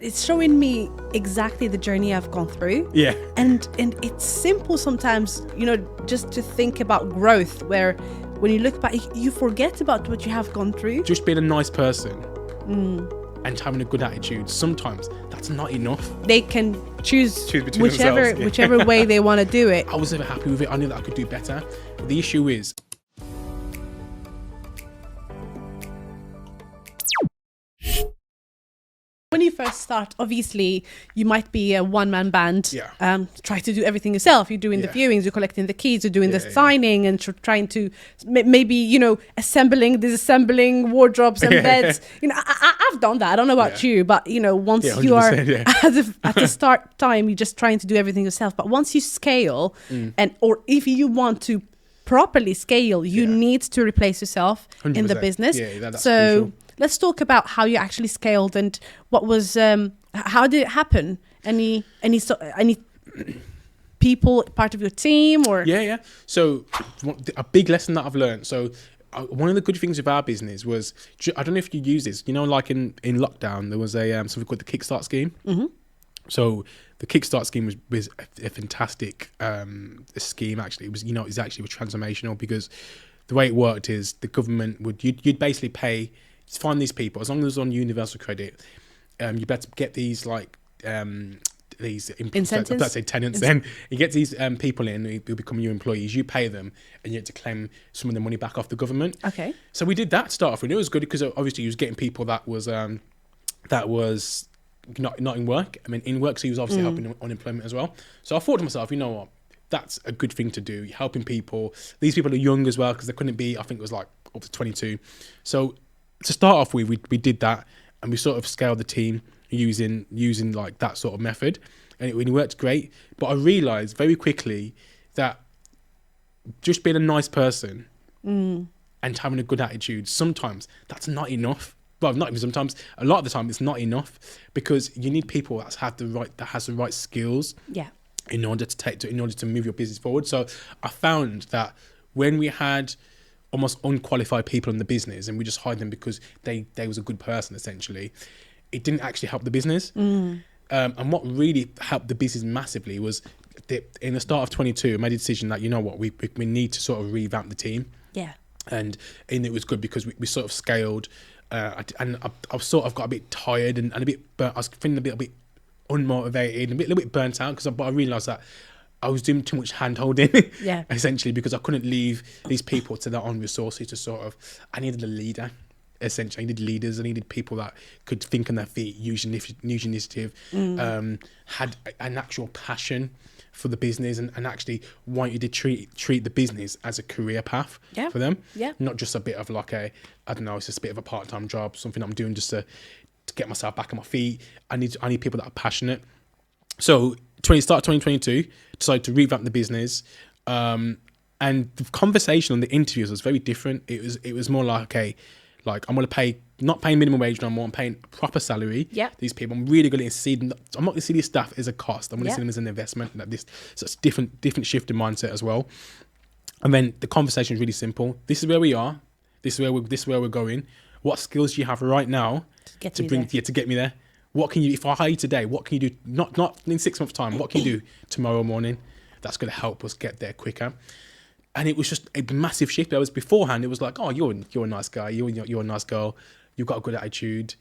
It's showing me exactly the journey I've gone through. Yeah. And it's simple sometimes, just to think about growth, where when you look back, you forget about what you have gone through. Just being a nice person and having a good attitude, sometimes that's not enough. They can choose between whichever themselves, yeah. whichever way they want to do it. I was never happy with it. I knew that I could do better. But the issue is, when you first start, obviously, you might be a one-man band. Yeah. Try to do everything yourself. You're doing the Yeah. viewings, you're collecting the keys, you're doing the Yeah. signing, and trying to maybe, disassembling wardrobes and beds. I've done that. I don't know about Yeah. you, but, once Yeah, you are 100%, yeah. at the start time, you're just trying to do everything yourself. But once you scale, or if you want to properly scale, you Yeah. need to replace yourself in the 100%. business. Yeah, that's so crucial. let's talk about how you actually scaled and what was how did it happen? Any people part of your team or Yeah. So a big lesson that I've learned. So one of the good things with our business was, I don't know if you use this, like in lockdown, there was a something called the Kickstart scheme. Mm-hmm. So the Kickstart scheme was a fantastic scheme. Actually, it was transformational, because the way it worked is the government you'd basically pay to find these people, as long as it's on universal credit. You better get these these incentives. Let's say tenants. Then you get these people in who become your employees. You pay them, and you have to claim some of the money back off the government. Okay. So we did that to start off, and it was good because obviously he was getting people that was not in work. I mean, in work, so he was obviously helping unemployment as well. So I thought to myself, you know what, that's a good thing to do. You're helping people. These people are young as well, because they couldn't be. I think it was like up to 22. So to start off with, we did that, and we sort of scaled the team using like that sort of method, and it really worked great. But I realised very quickly that just being a nice person and having a good attitude, sometimes that's not enough. Well, not even sometimes. A lot of the time, it's not enough, because you need people that has the right skills. Yeah. In order to move your business forward. So I found that when we had almost unqualified people in the business, and we just hired them because they was a good person, essentially, it didn't actually help the business. And what really helped the business massively was in the start of 22, I made a decision that, you know what, we need to sort of revamp the team. Yeah. And it was good because we sort of scaled, and I've sort of got a bit tired and a bit burnt. I was feeling a bit unmotivated, a little bit burnt out, but I realised that I was doing too much hand holding, Yeah. essentially, because I couldn't leave these people to their own resources to I needed a leader, essentially. I needed leaders. I needed people that could think on their feet, use initiative, had an actual passion for the business, and actually want you to treat the business as a career path for them. Yeah. Not just a bit of like it's just a bit of a part-time job, something I'm doing just to get myself back on my feet. I need people that are passionate. So start 2022, decided to revamp the business, and the conversation on the interviews was very different. It was more like, okay, like I'm not paying minimum wage no more. I'm paying a proper salary. Yeah. These people, I'm really going to see them. I'm not going to see these staff as a cost. I'm going to Yeah. see them as an investment. So it's different shift in mindset as well. And then the conversation is really simple. This is where we are. This is where we're going. What skills do you have right now to get me there? What can you, if I hire you today, what can you do? Not in 6 months' time. What can you do tomorrow morning that's going to help us get there quicker? And it was just a massive shift. There was beforehand, it was like, oh, you're a nice guy. You're a nice girl. You've got a good attitude.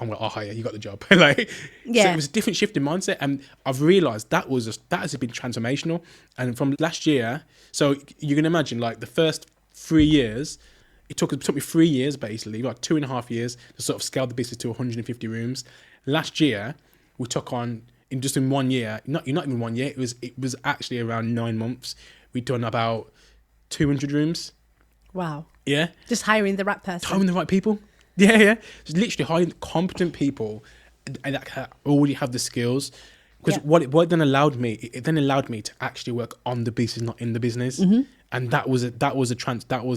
I'll hire you. You got the job. So it was a different shift in mindset, and I've realised that has been transformational. And from last year, so you can imagine, like the first 3 years. It took me 3 years, basically, like 2.5 years, to sort of scale the business to 150 rooms. Last year, we took on, in 1 year, not even 1 year, it was actually around 9 months. We'd done about 200 rooms. Wow. Yeah. Just hiring the right person. Hiring the right people. Yeah. Just literally hiring competent people and that already have the skills. Because what it then allowed me, to actually work on the business, not in the business. Mm-hmm. And that was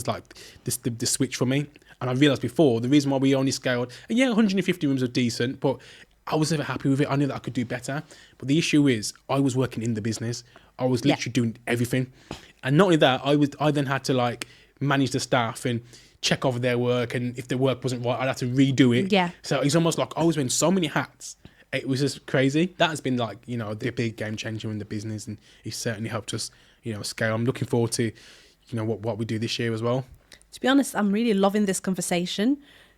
like the switch for me. And I realized before, the reason why we only scaled, and 150 rooms are decent, but I was never happy with it. I knew that I could do better. But the issue is, I was working in the business. I was literally doing everything. And not only that, I then had to like manage the staff and check over their work. And if their work wasn't right, I'd have to redo it. Yeah. So it's almost like I was wearing so many hats it was just crazy. That has been like, you know, the big game changer in the business, and it's certainly helped us, you know, scale. I'm looking forward to, you know, what we do this year as well. To be honest, I'm really loving this conversation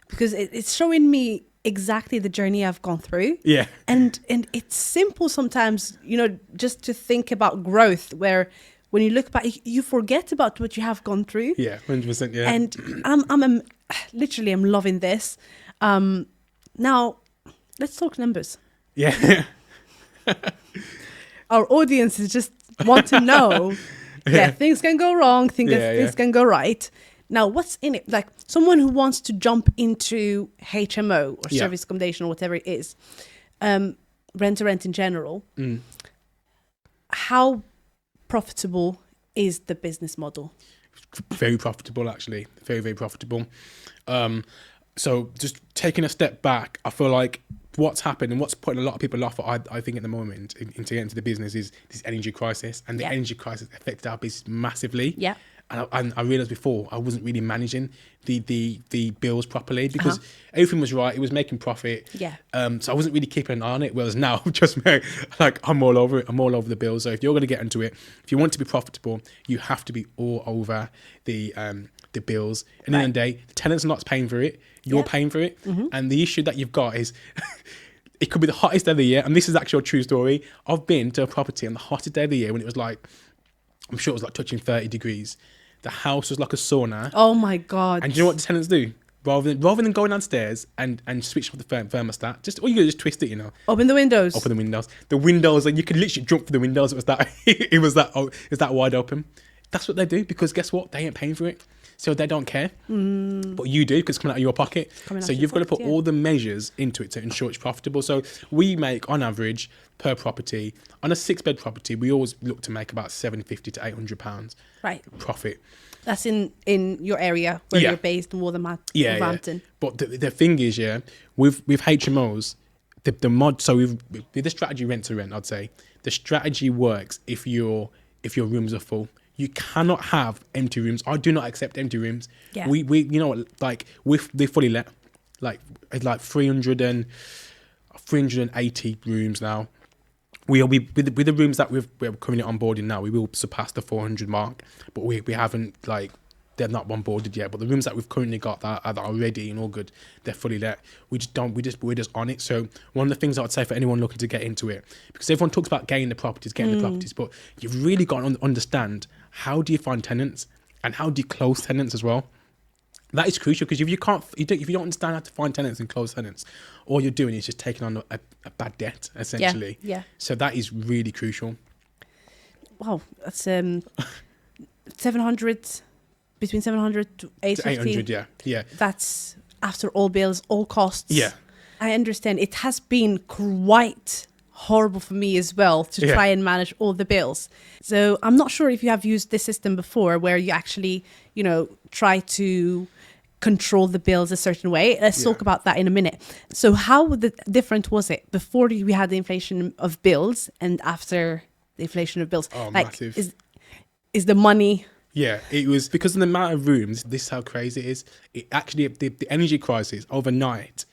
because it's showing me exactly the journey I've gone through. Yeah. And it's simple sometimes, you know, just to think about growth, where when you look back, you forget about what you have gone through. Yeah, 100%. Yeah. And I'm literally, I'm loving this. Now, let's talk numbers. Yeah. Our audience is just want to know. Yeah, things can go wrong. Things can go right. Now, what's in it? Like someone who wants to jump into HMO or service accommodation or whatever it is, rent to rent in general. How profitable is the business model? Very profitable, actually. Very, very profitable. So just taking a step back, I feel like what's happened and what's putting a lot of people off, I think at the moment, into getting into the business is this energy crisis. And the energy crisis affected our business massively. Yeah. And I realised before I wasn't really managing the bills properly because everything was right. It was making profit. Yeah. So I wasn't really keeping an eye on it. Whereas now, just like I'm all over it. I'm all over the bills. So if you're going to get into it, if you want to be profitable, you have to be all over the bills. And at the end of the day, the tenant's not paying for it. You're paying for it. And the issue that you've got is it could be the hottest day of the year. And this is actually a true story. I've been to a property on the hottest day of the year when it was like, I'm sure it was like touching 30 degrees. The house was like a sauna. Oh my God. And do you know what the tenants do? Rather than going downstairs and switch off the thermostat, all you do is just twist it, you know. Open the windows. Open the windows. The windows, and you could literally jump for the windows. It was that wide open. That's what they do because guess what? They ain't paying for it. So they don't care. But you do because it's coming out of your pocket. So you've got to put all the measures into it to ensure it's profitable. So we make, on average, per property, on a 6-bed property, we always look to make about £750 to £800 profit. That's in your area where you're based in Wolverhampton. Yeah. But the thing is, with HMOs, the mod. So with the strategy rent to rent, I'd say the strategy works if your rooms are full. You cannot have empty rooms. I do not accept empty rooms. Yeah. We you know what, like they're fully let, like 380 rooms now. We'll be with the rooms that we're currently onboarding now. We will surpass the 400 mark, but we haven't, like, they're not onboarded yet. But the rooms that we've currently got that are ready and all good, they're fully let. We're just on it. So one of the things I would say for anyone looking to get into it, because everyone talks about getting the properties, but you've really got to understand, how do you find tenants and how do you close tenants as well? That is crucial, because if you don't understand how to find tenants and close tenants, all you're doing is just taking on a bad debt, essentially. Yeah. So that is really crucial. Wow, that's 700, between 700 to 850. Yeah. That's after all bills, all costs. Yeah. I understand it has been quite horrible for me as well to try and manage all the bills. So I'm not sure if you have used this system before where you actually, you know, try to control the bills a certain way. Let's talk about that in a minute. So how different was it before we had the inflation of bills and after the inflation of bills? Oh, like, massive. Is the money... Yeah, it was because of the amount of rooms. This is how crazy it is. It actually, the energy crisis overnight,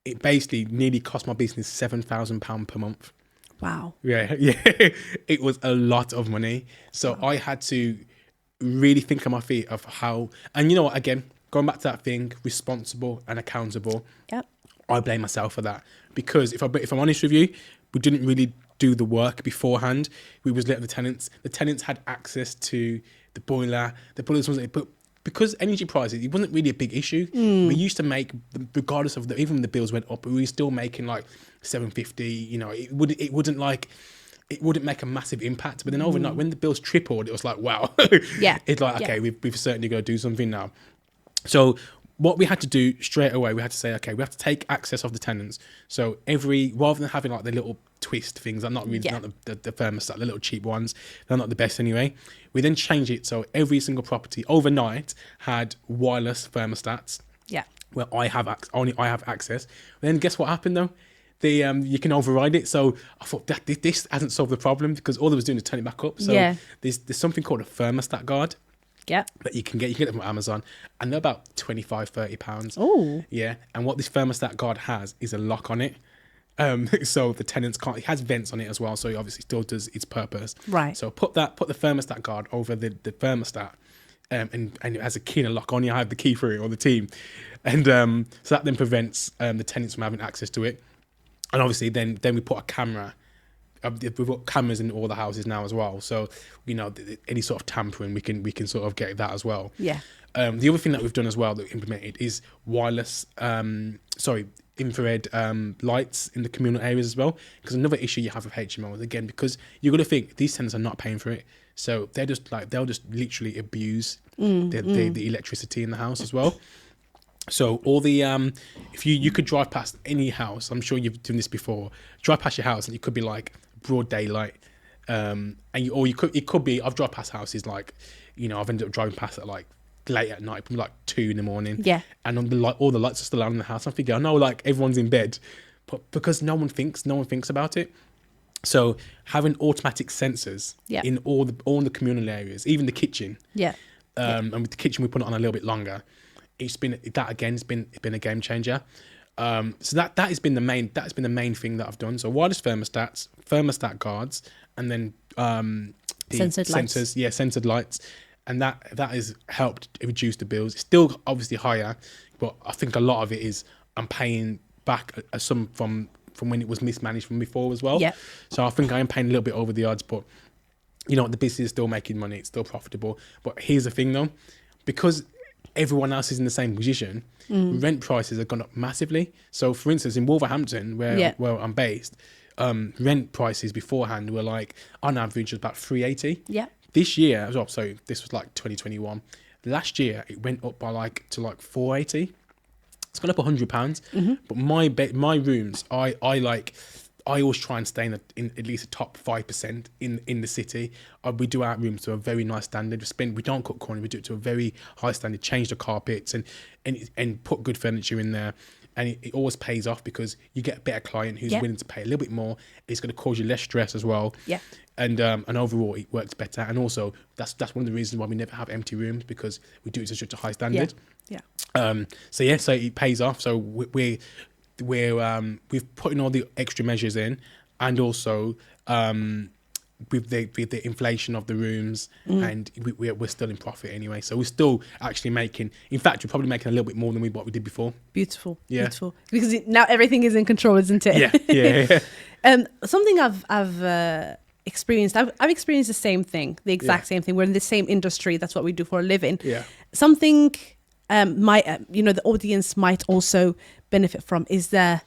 it basically nearly cost my business £7,000 per month. Wow. Yeah. It was a lot of money. So I had to really think on my feet of how, and you know what, again, going back to that thing, responsible and accountable. Yep. I blame myself for that, because if I'm honest with you, we didn't really do the work beforehand. We was letting the tenants had access to the boiler. The boilers wasn't, but because energy prices, it wasn't really a big issue. We used to make, regardless of even when the bills went up, we were still making like $750. You know, it wouldn't make a massive impact. But then overnight, when the bills tripled, it was like, wow. It's like, okay, we've certainly got to do something now. So what we had to do straight away, we had to say, okay, we have to take access of the tenants. So rather than having like the little twist things, not the thermostat, the little cheap ones, they're not the best anyway. We then changed it so every single property overnight had wireless thermostats. Yeah. Where only I have access. Then guess what happened though? You can override it. So I thought that this hasn't solved the problem, because all it was doing is turn it back up. So there's something called a thermostat guard. Yeah. That you can get them from Amazon, and they're about £25-30. Oh. Yeah. And what this thermostat guard has is a lock on it. So the tenants can't. It has vents on it as well, so it obviously still does its purpose. Right. So put the thermostat guard over the thermostat, and it has a key and a lock. Only I have the key for it, or the team, and so that then prevents the tenants from having access to it. And obviously, then we put a camera. We've got cameras in all the houses now as well, so any sort of tampering, we can sort of get that as well. Yeah. The other thing that we've done as well that we implemented is infrared lights in the communal areas as well. Because another issue you have with HMO is, again, because you've got to think these tenants are not paying for it, so they'll just literally abuse the electricity in the house as well. So all the if you could drive past any house, I'm sure you've done this before. Drive past your house and it could be like broad daylight, it could be. I've driven past houses like, I've ended up driving past at like late at night, probably like 2 a.m. Yeah. And on the light, all the lights are still on in the house. I'm thinking, I know, like everyone's in bed, but because no one thinks about it. So having automatic sensors in all the communal areas, even the kitchen. Yeah. And with the kitchen, we put it on a little bit longer. It's been a game changer. So that has been the main thing that I've done. So wireless thermostats, thermostat guards, and then the Censored sensors, lights. Censored lights, and that has helped reduce the bills. It's still obviously higher, but I think a lot of it is I'm paying back some from when it was mismanaged from before as well. Yeah. So I think I am paying a little bit over the odds, but the business is still making money. It's still profitable. But here's the thing though, because everyone else is in the same position, rent prices have gone up massively. So for instance, in Wolverhampton, where I'm based, rent prices beforehand were like, on average, about 380. Yeah. This year, so this was like 2021. Last year, it went up by to 480. It's gone up £100. But my rooms, I always try and stay in at least a top 5% in the city. We do our rooms to a very nice standard. We don't cut corners. We do it to a very high standard. Change the carpets and put good furniture in there. And it always pays off because you get a better client who's willing to pay a little bit more. It's going to cause you less stress as well. Yeah. And overall, it works better. And also, that's one of the reasons why we never have empty rooms, because we do it to such a high standard. Yeah. So it pays off. So we've put in all the extra measures in, and also with the inflation of the rooms, and we're still in profit anyway. So we're still actually making. In fact, we're probably making a little bit more than what we did before. Beautiful. Because now everything is in control, isn't it? Yeah. Something I've experienced. I've experienced the same thing, the exact same thing. We're in the same industry. That's what we do for a living. Yeah. Something the audience might also benefit from is that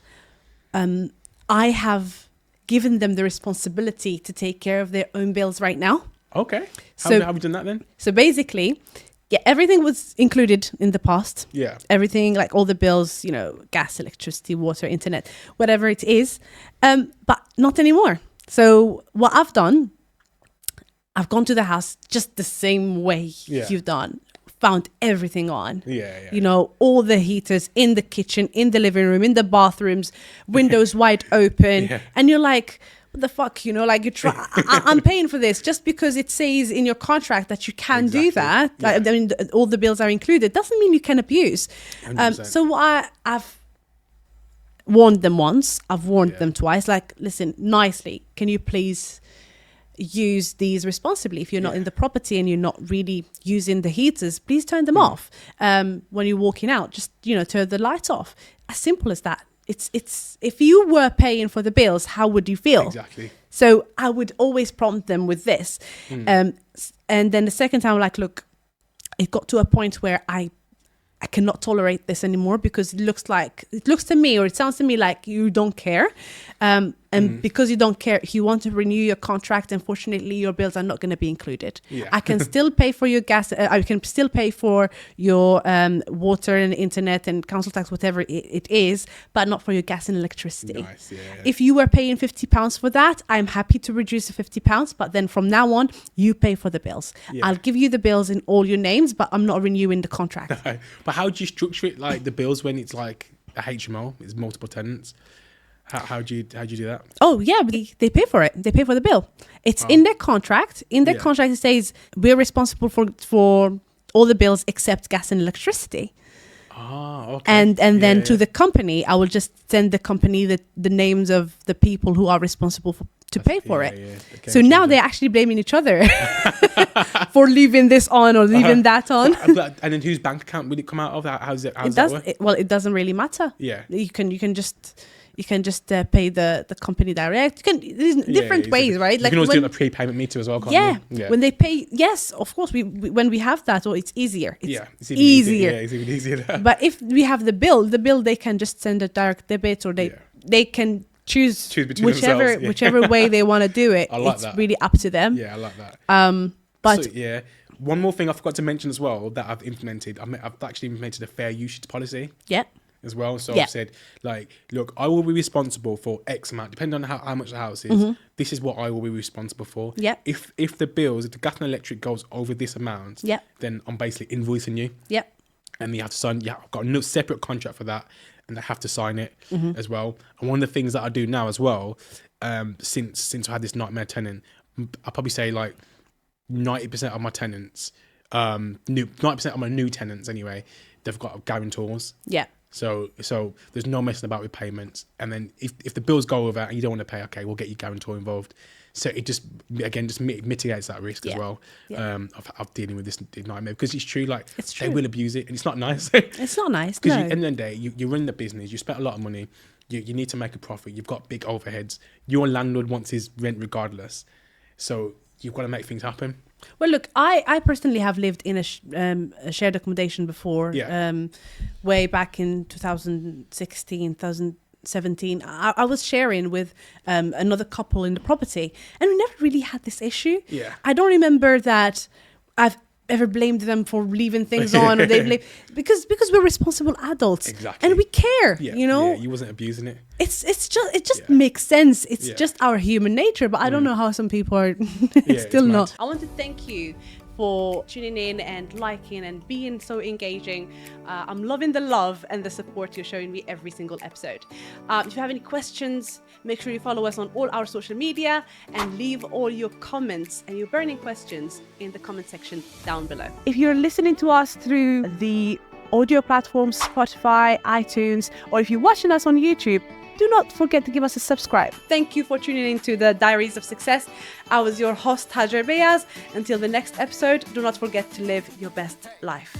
I have given them the responsibility to take care of their own bills right now. Okay. How have you done that then? So basically, everything was included in the past. Yeah. Everything, like all the bills, gas, electricity, water, internet, whatever it is, but not anymore. So what I've done, I've gone to the house just the same way you've done. Found everything on. All the heaters in the kitchen, in the living room, in the bathrooms, windows wide open. And you're like, what the fuck, I'm paying for this just because it says in your contract that you can do that. I mean, all the bills are included. Doesn't mean you can abuse. So I've warned them once. I've warned them twice. Like, listen, nicely, can you please use these responsibly? If you're not in the property and you're not really using the heaters, please turn them off. When you're walking out, just turn the lights off. As simple as that. It's if you were paying for the bills, how would you feel? Exactly. So I would always prompt them with this. And then the second time, like, look, it got to a point where I cannot tolerate this anymore, because it looks to me, or it sounds to me like you don't care. And because you don't care, if you want to renew your contract, unfortunately, your bills are not going to be included. I can still pay for your gas. I can still pay for your water and internet and council tax, whatever it is, but not for your gas and electricity. Nice, If you were paying £50 for that, I'm happy to reduce the £50, but then from now on, you pay for the bills. I'll give you the bills in all your names, but I'm not renewing the contract. But how do you structure it, like the bills, when it's like a HMO, it's multiple tenants? How do you do that? Oh yeah, they pay for it. They pay for the bill. It's in their contract. In their contract, it says we're responsible for all the bills except gas and electricity. Okay. And then to the company, I will just send the company the names of the people who are responsible to pay for it. Okay, so now they're actually blaming each other for leaving this on or leaving that on. And then whose bank account will it come out of? How does that work? It doesn't really matter. Yeah. You can just pay the company direct. There's different ways, right? You can always do a prepayment meter as well, can't you? Yeah. When they pay, yes, of course. When we have that, it's easier. It's easier. Yeah, it's even easier. But if we have the bill they can just send a direct debit, or they can choose between whichever way they want to do it. I like it's that. really up to them. Yeah, I like that. But one more thing I forgot to mention as well that I've implemented. I've actually implemented a fair usage policy. Yeah. As well. So I've said, like, look, I will be responsible for X amount, depending on how much the house is. This is what I will be responsible for. Yeah. If the gas and electric goes over this amount, then I'm basically invoicing you. Yeah. And you have to sign. Yeah, I've got a separate contract for that, and I have to sign it as well. And one of the things that I do now as well, since I had this nightmare tenant, I'll probably say like 90% of my tenants, 90% of my new tenants anyway, they've got guarantors. Yeah. So there's no messing about with payments. And then if the bills go over and you don't want to pay, okay, we'll get your guarantor involved. So it just mitigates that risk as well of dealing with this nightmare. Because it's true, like, they will abuse it, and it's not nice. It's not nice, Because at the end of the day, you run the business, you spent a lot of money, you need to make a profit, you've got big overheads. Your landlord wants his rent regardless. So you've got to make things happen. Well, look, I personally have lived in a shared accommodation before, way back in 2016, 2017. I was sharing with another couple in the property, and we never really had this issue. Yeah. I don't remember that I've ever blamed them for leaving things on, or they blame because we're responsible adults, and we care. You wasn't abusing it. It just makes sense. It's just our human nature, but I don't know how some people are still not. I want to thank you for tuning in and liking and being so engaging. I'm loving the love and the support you're showing me every single episode. If you have any questions, make sure you follow us on all our social media and leave all your comments and your burning questions in the comment section down below. If you're listening to us through the audio platforms, Spotify, iTunes, or if you're watching us on YouTube, do not forget to give us a subscribe. Thank you for tuning in to the Diaries of Success. I was your host, Hajar Beyaz. Until the next episode, do not forget to live your best life.